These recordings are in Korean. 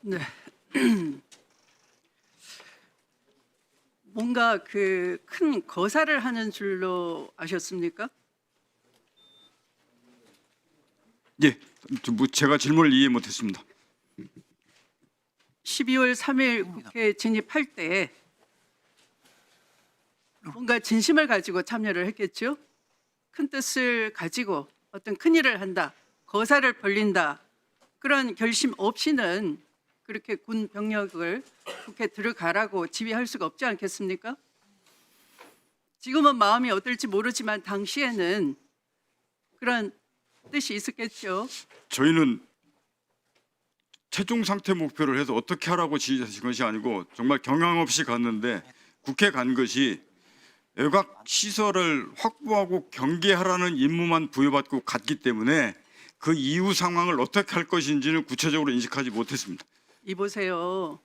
네. 뭔가 그 큰 거사를 하는 줄로 아셨습니까? 예, 제가 질문을 이해 못했습니다. 12월 3일 국회 진입할 때 뭔가 진심을 가지고 참여를 했겠죠? 큰 뜻을 가지고 어떤 큰 일을 한다, 거사를 벌린다, 그런 결심 없이는 그렇게 군 병력을 국회 들어가라고 지휘할 수가 없지 않겠습니까? 지금은 마음이 어떨지 모르지만 당시에는 그런 뜻이 있었겠죠. 저희는 최종 상태 목표를 해서 어떻게 하라고 지시하신 것이 아니고 정말 경황 없이 갔는데 국회 간 것이 외곽 시설을 확보하고 경계하라는 임무만 부여받고 갔기 때문에 그 이후 상황을 어떻게 할 것인지는 구체적으로 인식하지 못했습니다. 이보세요.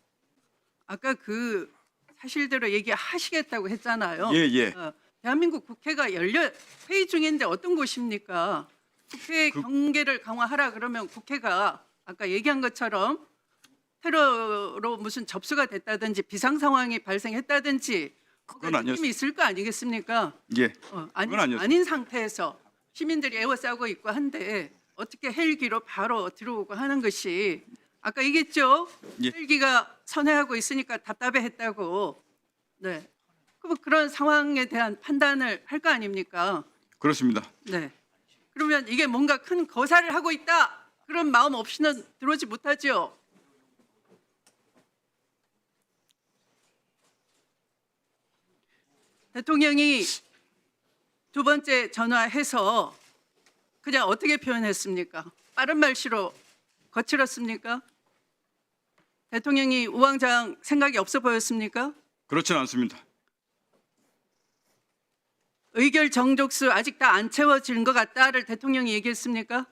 아까 그 사실대로 얘기하시겠다고 했잖아요. 예, 예. 대한민국 국회가 열려 회의 중인데 어떤 곳입니까? 국회 경계를 강화하라 그러면 국회가 아까 얘기한 것처럼 테러로 무슨 접수가 됐다든지 비상 상황이 발생했다든지 그건 느낌이 아니었습니다. 있을 거 아니겠습니까? 예, 그건 아니었습니다. 아닌 상태에서 시민들이 에워싸고 있고 한데 어떻게 헬기로 바로 들어오고 하는 것이 아까 얘기했죠? 예. 헬기가 선회하고 있으니까 답답해했다고. 네. 그럼 그런 상황에 대한 판단을 할 거 아닙니까? 그렇습니다. 네. 그러면 이게 뭔가 큰 거사를 하고 있다. 그런 마음 없이는 들어오지 못하죠. 대통령이 두 번째 전화해서 그냥 어떻게 표현했습니까? 빠른 말씨로 거칠었습니까? 대통령이 우왕좌왕 생각이 없어 보였습니까? 그렇지는 않습니다. 의결 정족수 아직 다 안 채워진 것 같다를 대통령이 얘기했습니까?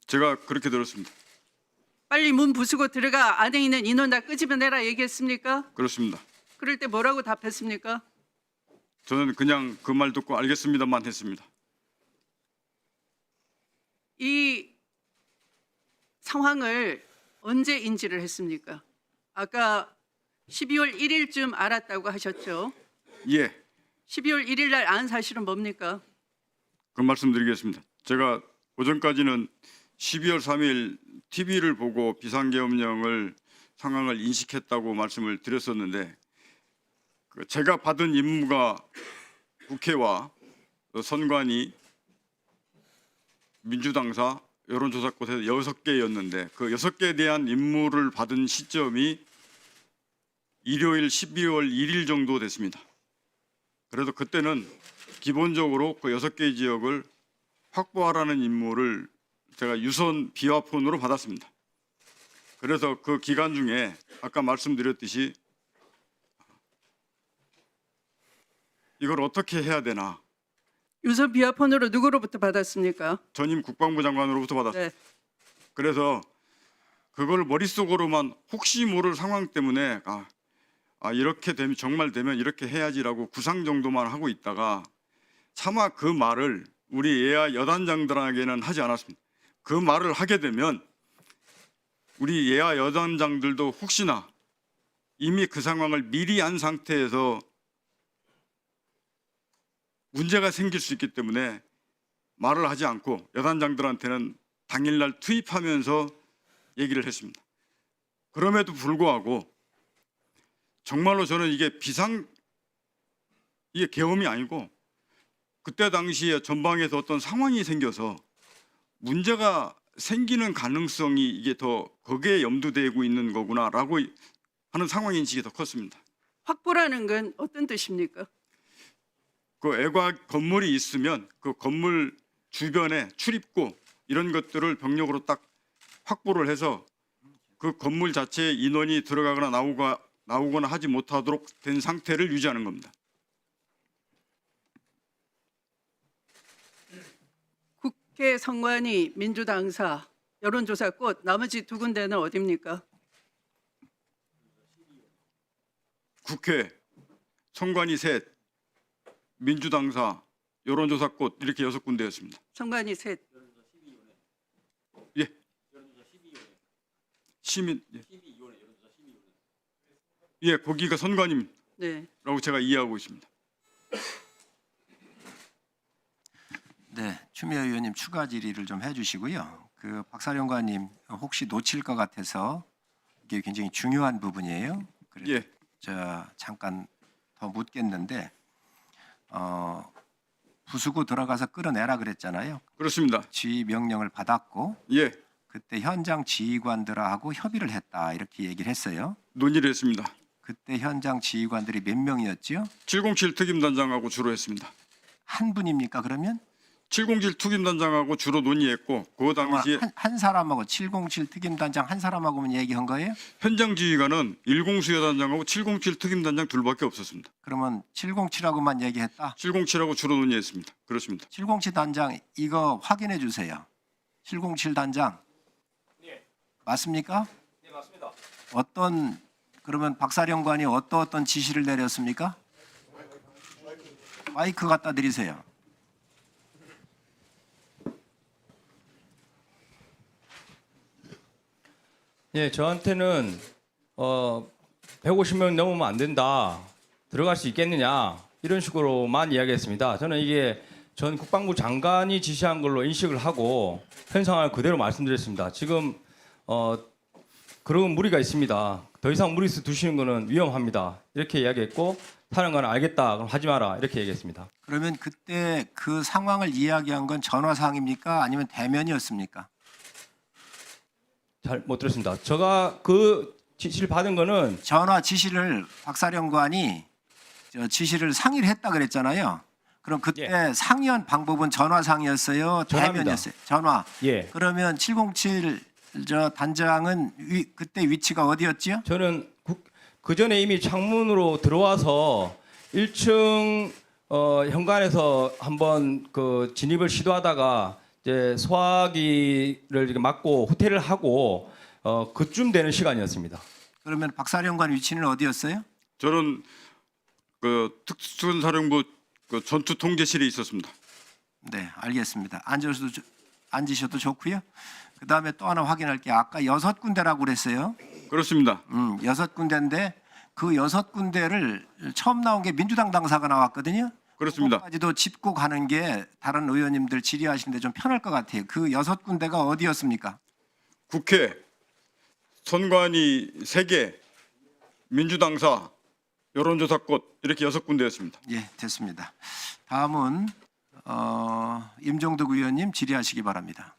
제가 그렇게 들었습니다. 빨리 문 부수고 들어가 안에 있는 인원 다 끄집어내라 얘기했습니까? 그렇습니다. 그럴 때 뭐라고 답했습니까? 저는 그냥 그 말 듣고 알겠습니다만 했습니다. 이 상황을 언제 인지를 했습니까? 아까 12월 1일쯤 알았다고 하셨죠? 예, 12월 1일 날 안 사실은 뭡니까? 그 말씀드리겠습니다. 제가 오전까지는 12월 3일 TV를 보고 비상계엄령을 상황을 인식했다고 말씀을 드렸었는데 제가 받은 임무가 국회와 선관위, 민주당사, 여론조사꽃에서 6개였는데 그 6개에 대한 임무를 받은 시점이 일요일 12월 1일 정도 됐습니다. 그래서 그때는 기본적으로 그 6개 지역을 확보하라는 임무를 제가 유선 비화폰으로 받았습니다. 그래서 그 기간 중에 아까 말씀드렸듯이 이걸 어떻게 해야 되나 유선 비화폰으로 누구로부터 받았습니까? 전임 국방부 장관으로부터 받았습니다. 네. 그래서 그걸 머릿속으로만 혹시 모를 상황 때문에 이렇게 되면 정말 되면 이렇게 해야지라고 구상 정도만 하고 있다가 차마 그 말을 우리 예하 여단장들에게는 하지 않았습니다. 그 말을 하게 되면 우리 예하 여단장들도 혹시나 이미 그 상황을 미리 안 상태에서 문제가 생길 수 있기 때문에 말을 하지 않고 여단장들한테는 당일날 투입하면서 얘기를 했습니다. 그럼에도 불구하고 정말로 저는 이게 이게 계엄이 아니고 그때 당시에 전방에서 어떤 상황이 생겨서 문제가 생기는 가능성이 이게 더 거기에 염두되고 있는 거구나라고 하는 상황 인식이 더 컸습니다. 확보라는 건 어떤 뜻입니까? 그 외곽 건물이 있으면 그 건물 주변에 출입구 이런 것들을 병력으로 딱 확보를 해서 그 건물 자체에 인원이 들어가거나 나오거나 하지 못하도록 된 상태를 유지하는 겁니다. 국회 선관위 민주당사 여론조사꽃 나머지 두 군데는 어디입니까? 국회, 선관위 셋, 민주당사, 여론조사꽃 이렇게 6군데였습니다. 선관위 셋. 예. 시민 예, 거기가 선관임이라고 네. 제가 이해하고 있습니다. 네, 추미애 의원님 추가 질의를 좀 해주시고요. 그 박사령관님 혹시 놓칠 것 같아서 이게 굉장히 중요한 부분이에요. 그래서 예, 잠깐 더 묻겠는데 부수고 들어가서 끌어내라 그랬잖아요. 그렇습니다. 지휘 명령을 받았고 예, 그때 현장 지휘관들하고 협의를 했다 이렇게 얘기를 했어요. 논의를 했습니다. 그때 현장 지휘관들이 몇 명이었죠? 707 특임단장하고 주로 했습니다. 한 분입니까 그러면? 707 특임단장하고 주로 논의했고 그 당시에 한 사람하고 707 특임단장 한 사람하고만 얘기한 거예요? 현장 지휘관은 10 수여단장하고 707 특임단장 둘밖에 없었습니다. 그러면 707하고만 얘기했다? 707하고 주로 논의했습니다. 그렇습니다. 707 단장 이거 확인해 주세요. 707 단장 맞습니까? 네, 맞습니다. 그러면 박사령관이 어떤 지시를 내렸습니까? 마이크 갖다 드리세요. 예, 저한테는 150명 넘으면 안 된다. 들어갈 수 있겠느냐 이런 식으로만 이야기했습니다. 저는 이게 전 국방부 장관이 지시한 걸로 인식을 하고 현 상황을 그대로 말씀드렸습니다. 지금 그런 무리가 있습니다. 더 이상 무리수 두시는 거는 위험합니다. 이렇게 이야기했고 사령관은 알겠다. 그럼 하지 마라. 이렇게 얘기했습니다. 그러면 그때 그 상황을 이야기한 건 전화상입니까? 아니면 대면이었습니까? 잘 못 들었습니다. 제가 그 지시를 받은 거는 전화 지시를 박사령관이 지시를 상의를 했다 그랬잖아요. 그럼 그때 상의한 방법은 전화상이었어요? 전화입니다. 대면이었어요? 전화. 예, 그러면 707 단장은 그때 위치가 어디였지요? 저는 그 전에 이미 창문으로 들어와서 1층 현관에서 한번 그 진입을 시도하다가 이제 소화기를 이렇게 막고 후퇴를 하고 그쯤 되는 시간이었습니다. 그러면 박사령관 위치는 어디였어요? 저는 그 특수사령부 그 전투 통제실에 있었습니다. 네, 알겠습니다. 앉으셔도 좋고요. 그다음에 또 하나 확인할게요. 아까 6군데라고 그랬어요. 그렇습니다. 6군데인데 그 6군데를 처음 나온 게 민주당 당사가 나왔거든요. 그렇습니다. 그것까지도 짚고 가는 게 다른 의원님들 질의하시는데 좀 편할 것 같아요. 그 6군데가 어디였습니까? 국회, 선관위 3개, 민주당사, 여론조사꽃 이렇게 6군데였습니다. 예, 됐습니다. 다음은 임종득 의원님 질의하시기 바랍니다.